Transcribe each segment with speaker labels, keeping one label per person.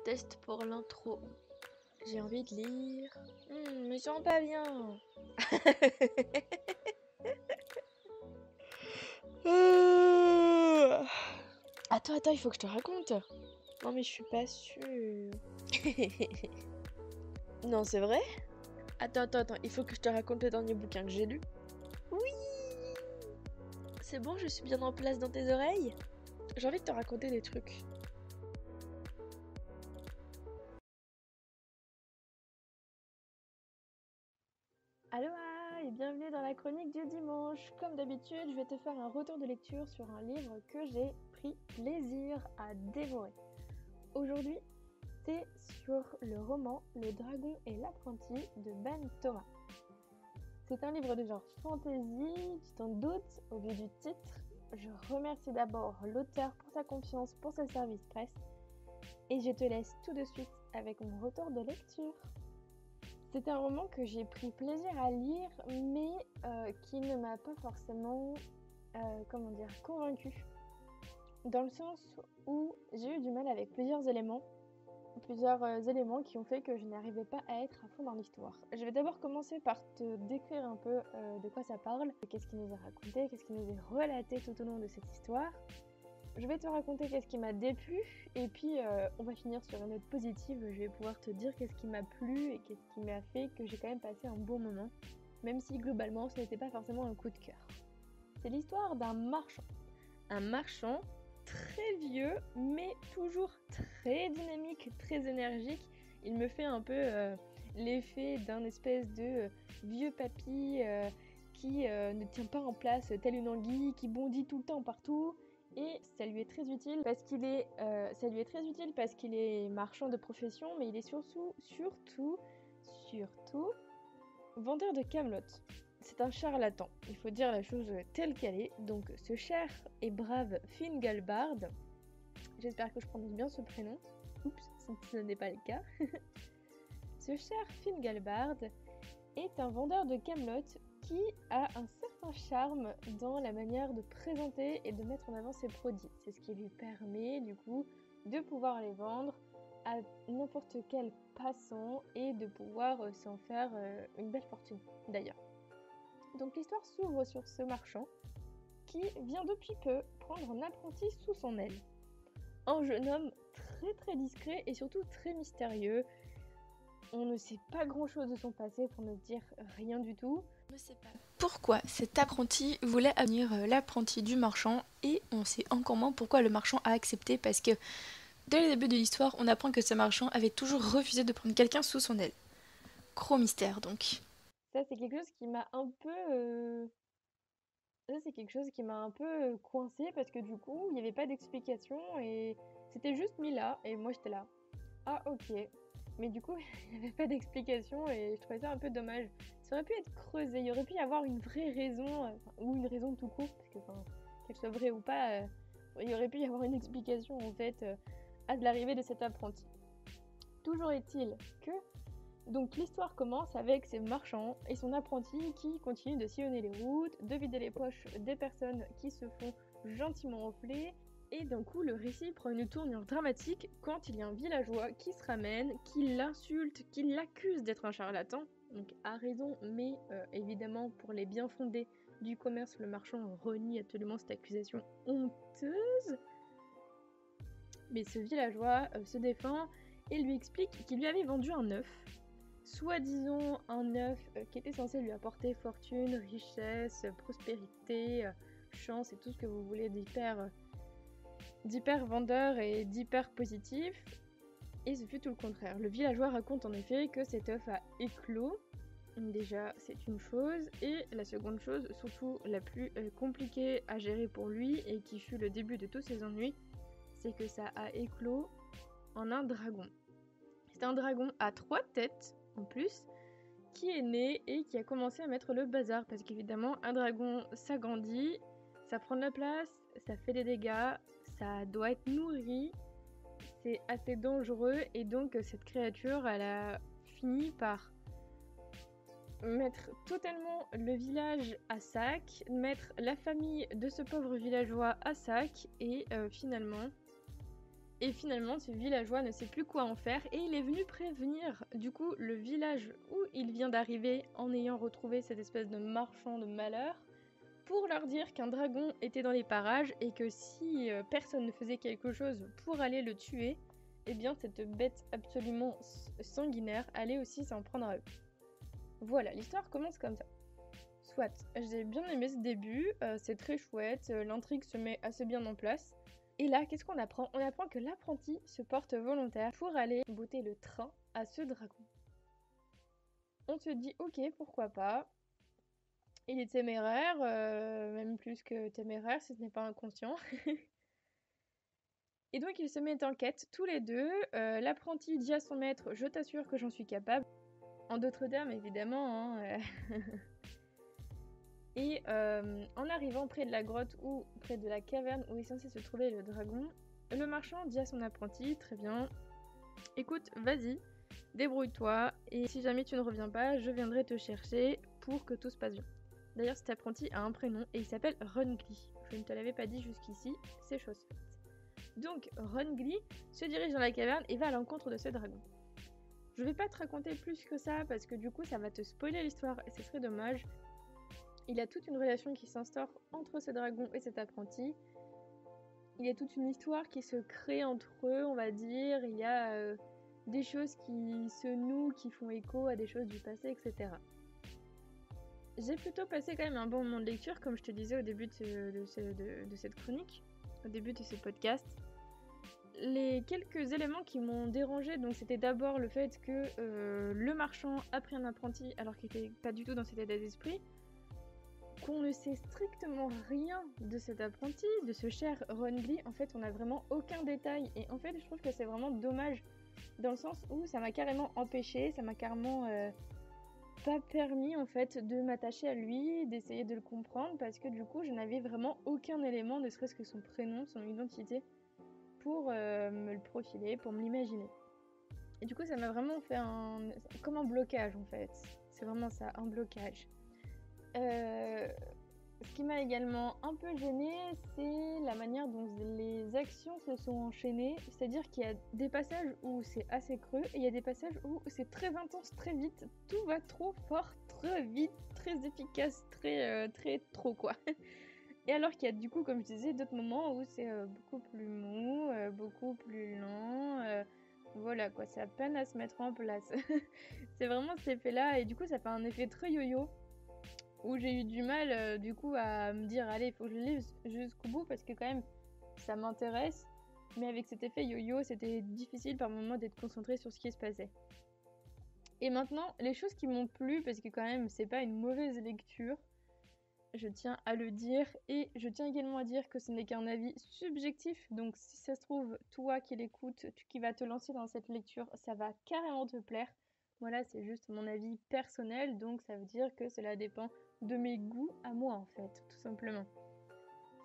Speaker 1: test pour l'intro. J'ai envie de lire. Mais je sens pas bien. Attends, il faut que je te raconte. Non mais je suis pas sûre. Non, c'est vrai? Attends, il faut que je te raconte le dernier bouquin que j'ai lu. Oui! C'est bon, je suis bien en place dans tes oreilles? J'ai envie de te raconter des trucs. Aloha et bienvenue dans la chronique du dimanche. Comme d'habitude, je vais te faire un retour de lecture sur un livre que j'ai pris plaisir à dévorer. Aujourd'hui, c'est sur le roman Le Dragon et l'apprenti de Ben Thomas. C'est un livre de genre fantasy, tu t'en doutes au vu du titre. Je remercie d'abord l'auteur pour sa confiance pour ce service presse et je te laisse tout de suite avec mon retour de lecture. C'est un roman que j'ai pris plaisir à lire, mais qui ne m'a pas forcément, convaincue. Dans le sens où j'ai eu du mal avec plusieurs éléments qui ont fait que je n'arrivais pas à être à fond dans l'histoire. Je vais d'abord commencer par te décrire un peu de quoi ça parle, qu'est-ce qui nous est raconté, qu'est-ce qui nous est relaté tout au long de cette histoire. Je vais te raconter qu'est-ce qui m'a déplu et puis on va finir sur une note positive. Je vais pouvoir te dire qu'est-ce qui m'a plu et qu'est-ce qui m'a fait que j'ai quand même passé un bon moment, même si globalement ce n'était pas forcément un coup de cœur. C'est l'histoire d'un marchand. Un marchand très vieux mais toujours très dynamique, très énergique. Il me fait un peu l'effet d'un espèce de vieux papy qui ne tient pas en place telle une anguille, qui bondit tout le temps partout. Et ça lui est très utile parce qu'il est marchand de profession, mais il est surtout vendeur de camelotes. C'est un charlatan, il faut dire la chose telle qu'elle est. Donc ce cher et brave Fingalbard, j'espère que je prononce bien ce prénom, oups, ce n'est pas le cas. Ce cher Fingalbard est un vendeur de camelotes qui a un certain charme dans la manière de présenter et de mettre en avant ses produits. C'est ce qui lui permet du coup de pouvoir les vendre à n'importe quel passant et de pouvoir s'en faire une belle fortune d'ailleurs. Donc l'histoire s'ouvre sur ce marchand qui vient depuis peu prendre un apprenti sous son aile. Un jeune homme très discret et surtout très mystérieux. On ne sait pas grand chose de son passé pour ne dire rien du tout. On ne sait pas pourquoi cet apprenti voulait devenir l'apprenti du marchand et on sait encore moins pourquoi le marchand a accepté parce que dès le début de l'histoire, on apprend que ce marchand avait toujours refusé de prendre quelqu'un sous son aile. Gros mystère donc. Ça c'est quelque chose qui m'a un peu coincée parce que du coup, il n'y avait pas d'explication et c'était juste mis là et moi j'étais là. Ah ok. Mais du coup, il n'y avait pas d'explication et je trouvais ça un peu dommage. Ça aurait pu être creusé, il y aurait pu y avoir une vraie raison, ou une raison tout court, parce que qu'elle soit vraie ou pas, il y aurait pu y avoir une explication en fait à l'arrivée de cet apprenti. Toujours est-il que donc l'histoire commence avec ces marchands et son apprenti qui continue de sillonner les routes, de vider les poches des personnes qui se font gentiment enfler. Et d'un coup, le récit prend une tournure dramatique quand il y a un villageois qui se ramène, qui l'insulte, qui l'accuse d'être un charlatan. Donc à raison, mais évidemment pour les bien fondés du commerce, le marchand renie absolument cette accusation honteuse. Mais ce villageois se défend et lui explique qu'il lui avait vendu un œuf. Soi-disant un œuf qui était censé lui apporter fortune, richesse, prospérité, chance et tout ce que vous voulez d'hyper vendeur et d'hyper positif, et ce fut tout le contraire. Le villageois raconte en effet que cet œuf a éclos. Déjà, c'est une chose, et la seconde chose, surtout la plus compliquée à gérer pour lui et qui fut le début de tous ses ennuis, c'est que ça a éclos en un dragon. C'est un dragon à 3 têtes en plus qui est né et qui a commencé à mettre le bazar parce qu'évidemment un dragon ça grandit, ça prend de la place, ça fait des dégâts, ça doit être nourri, c'est assez dangereux et donc cette créature elle a fini par mettre totalement le village à sac, mettre la famille de ce pauvre villageois à sac et finalement Et finalement, ce villageois ne sait plus quoi en faire et il est venu prévenir du coup le village où il vient d'arriver en ayant retrouvé cette espèce de marchand de malheur pour leur dire qu'un dragon était dans les parages et que si personne ne faisait quelque chose pour aller le tuer, eh bien cette bête absolument sanguinaire allait aussi s'en prendre à eux. Voilà, l'histoire commence comme ça. Soit, j'ai bien aimé ce début, c'est très chouette, l'intrigue se met assez bien en place. Et là, qu'est-ce qu'on apprend? On apprend que l'apprenti se porte volontaire pour aller botter le train à ce dragon. On se dit, ok, pourquoi pas. Il est téméraire, même plus que téméraire si ce n'est pas inconscient. Et donc ils se mettent en quête tous les deux. L'apprenti dit à son maître, je t'assure que j'en suis capable. En d'autres termes, évidemment. Hein, Et en arrivant près de la grotte ou près de la caverne où est censé se trouver le dragon, le marchand dit à son apprenti, très bien, écoute, vas-y, débrouille-toi, et si jamais tu ne reviens pas, je viendrai te chercher pour que tout se passe bien. D'ailleurs, cet apprenti a un prénom et il s'appelle Rungli. Je ne te l'avais pas dit jusqu'ici, c'est chose faite. Donc, Rungli se dirige dans la caverne et va à l'encontre de ce dragon. Je vais pas te raconter plus que ça parce que du coup, ça va te spoiler l'histoire et ce serait dommage. Il y a toute une relation qui s'instaure entre ce dragon et cet apprenti. Il y a toute une histoire qui se crée entre eux, on va dire. Il y a des choses qui se nouent, qui font écho à des choses du passé, etc. J'ai plutôt passé quand même un bon moment de lecture, comme je te disais au début de cette chronique, au début de ce podcast. Les quelques éléments qui m'ont dérangé, donc c'était d'abord le fait que le marchand a pris un apprenti alors qu'il n'était pas du tout dans cet état d'esprit. Qu'on ne sait strictement rien de cet apprenti, de ce cher Rungli. En fait, on n'a vraiment aucun détail. Et en fait, je trouve que c'est vraiment dommage. Dans le sens où ça m'a carrément empêché, ça m'a carrément pas permis en fait de m'attacher à lui, d'essayer de le comprendre. Parce que du coup, je n'avais vraiment aucun élément, ne serait-ce que son prénom, son identité, pour me le profiler, pour me l'imaginer. Et du coup, ça m'a vraiment fait comme un blocage en fait. C'est vraiment ça, un blocage. Ce qui m'a également un peu gênée, c'est la manière dont les actions se sont enchaînées. C'est-à-dire qu'il y a des passages où c'est assez creux et il y a des passages où c'est très intense, très vite. Tout va trop fort, très vite, très efficace, très trop quoi. Et alors qu'il y a du coup, comme je disais, d'autres moments où c'est beaucoup plus mou, beaucoup plus lent. Voilà quoi, c'est à peine à se mettre en place. C'est vraiment cet effet-là et du coup ça fait un effet très yo-yo. Où j'ai eu du mal du coup à me dire allez il faut que je lise jusqu'au bout parce que quand même ça m'intéresse mais avec cet effet yo-yo c'était difficile par moments d'être concentrée sur ce qui se passait. Et maintenant les choses qui m'ont plu parce que quand même c'est pas une mauvaise lecture, je tiens à le dire et je tiens également à dire que ce n'est qu'un avis subjectif donc si ça se trouve toi qui l'écoutes, qui vas te lancer dans cette lecture ça va carrément te plaire. Voilà, c'est juste mon avis personnel, donc ça veut dire que cela dépend de mes goûts à moi en fait, tout simplement.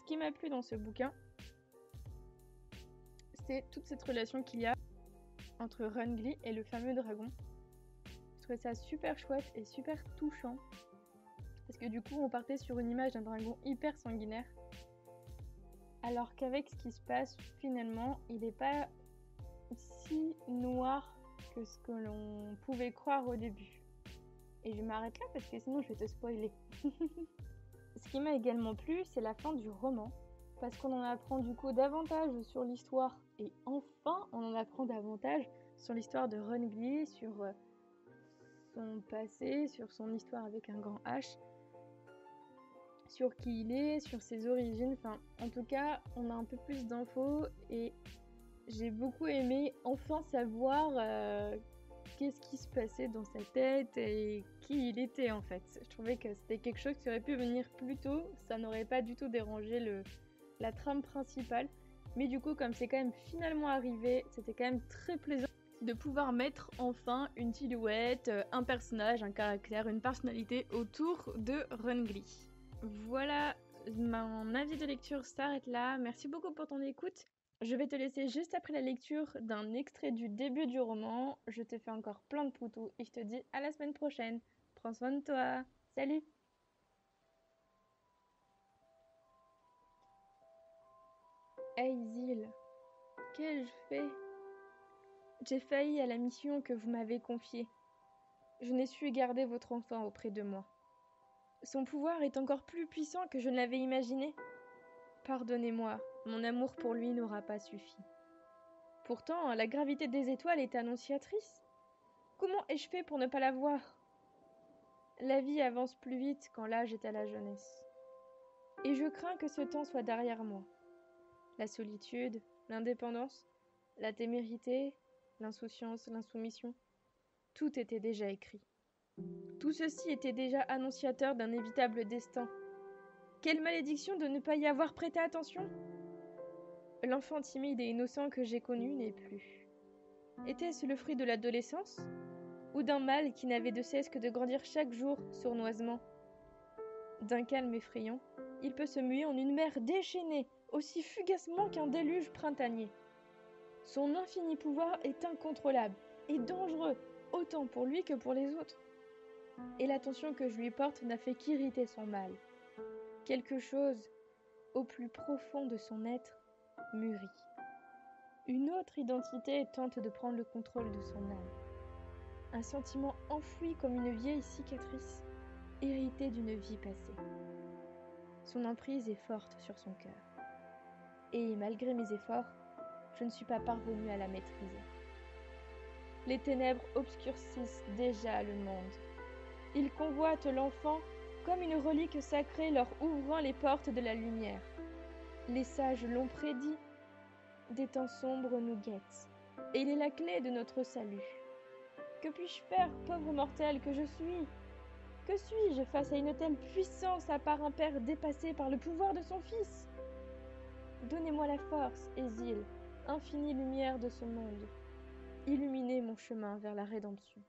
Speaker 1: Ce qui m'a plu dans ce bouquin, c'est toute cette relation qu'il y a entre Rungli et le fameux dragon. Je trouvais ça super chouette et super touchant, parce que du coup on partait sur une image d'un dragon hyper sanguinaire, alors qu'avec ce qui se passe finalement, il n'est pas si noir que ce que l'on pouvait croire au début. Et je m'arrête là parce que sinon je vais te spoiler. Ce qui m'a également plu, c'est la fin du roman, parce qu'on en apprend du coup davantage sur l'histoire, et enfin on en apprend davantage sur l'histoire de Rungli, sur son passé, sur son histoire avec un grand H, sur qui il est, sur ses origines, enfin en tout cas on a un peu plus d'infos et j'ai beaucoup aimé enfin savoir qu'est-ce qui se passait dans sa tête et qui il était en fait. Je trouvais que c'était quelque chose qui aurait pu venir plus tôt, ça n'aurait pas du tout dérangé la trame principale. Mais du coup, comme c'est quand même finalement arrivé, c'était quand même très plaisant de pouvoir mettre enfin une silhouette, un personnage, un caractère, une personnalité autour de Rungli. Voilà, mon avis de lecture s'arrête là. Merci beaucoup pour ton écoute. Je vais te laisser juste après la lecture d'un extrait du début du roman. Je te fais encore plein de poutous et je te dis à la semaine prochaine. Prends soin de toi. Salut! Hey Zil, qu'ai-je fait? J'ai failli à la mission que vous m'avez confiée. Je n'ai su garder votre enfant auprès de moi. Son pouvoir est encore plus puissant que je ne l'avais imaginé. Pardonnez-moi, mon amour pour lui n'aura pas suffi. Pourtant, la gravité des étoiles est annonciatrice. Comment ai-je fait pour ne pas la voir? La vie avance plus vite quand l'âge est à la jeunesse. Et je crains que ce temps soit derrière moi. La solitude, l'indépendance, la témérité, l'insouciance, l'insoumission, tout était déjà écrit. Tout ceci était déjà annonciateur d'un évitable destin. Quelle malédiction de ne pas y avoir prêté attention! L'enfant timide et innocent que j'ai connu n'est plus. Était-ce le fruit de l'adolescence? Ou d'un mal qui n'avait de cesse que de grandir chaque jour sournoisement? D'un calme effrayant, il peut se muer en une mer déchaînée, aussi fugacement qu'un déluge printanier. Son infini pouvoir est incontrôlable et dangereux, autant pour lui que pour les autres. Et l'attention que je lui porte n'a fait qu'irriter son mal. Quelque chose, au plus profond de son être, mûrit. Une autre identité tente de prendre le contrôle de son âme. Un sentiment enfoui comme une vieille cicatrice, hérité d'une vie passée. Son emprise est forte sur son cœur. Et malgré mes efforts, je ne suis pas parvenue à la maîtriser. Les ténèbres obscurcissent déjà le monde. Ils convoitent l'enfant comme une relique sacrée leur ouvrant les portes de la lumière. Les sages l'ont prédit. Des temps sombres nous guettent, et il est la clé de notre salut. Que puis-je faire, pauvre mortel que je suis? Que suis-je face à une telle puissance à part un père dépassé par le pouvoir de son fils? Donnez-moi la force, Ésil, infinie lumière de ce monde. Illuminez mon chemin vers la rédemption.